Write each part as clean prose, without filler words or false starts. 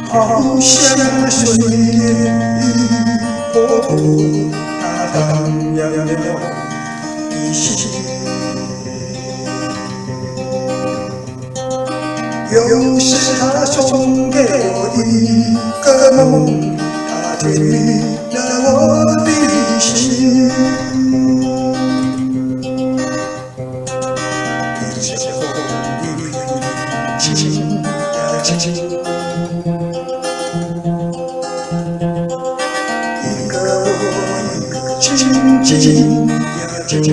好像水波它荡漾了的心，有时它送给我一个梦，它甜蜜了我的心。一切风雨轻轻呀轻轻，一个我一个轻轻呀轻轻，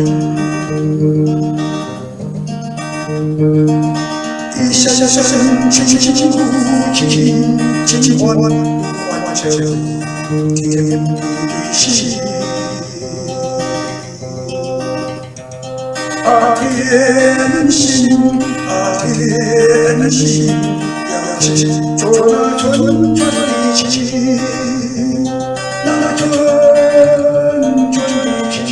一声声轻轻呼，轻轻唤着甜蜜的心。啊，甜心，啊，甜心，要记住那纯纯的情，那纯纯的情。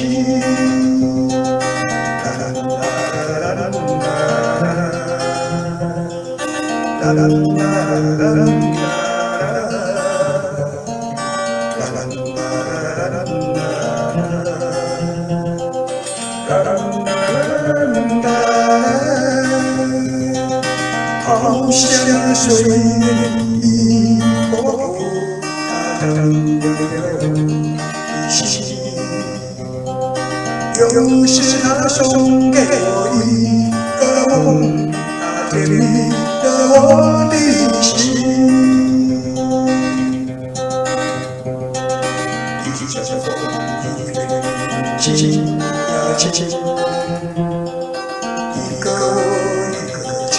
啦啦啦啦啦啦啦啦啦好像水波波它荡漾了的心，有时它送给我一个梦，它甜蜜了我的心。一阵阵风，一阵阵轻呀轻轻，一个一个轻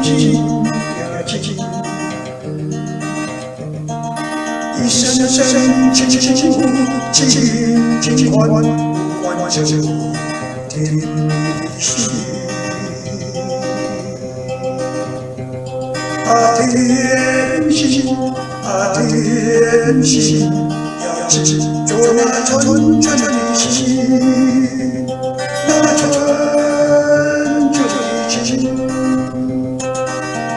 轻呀轻轻，一声声轻轻呼，轻轻唤着甜蜜的心。啊，甜心，啊，甜心，要记住那纯纯的心，那纯纯的情。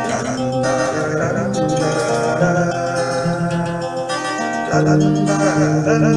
啦啦啦啦啦啦啦啦啦啦啦啦啦。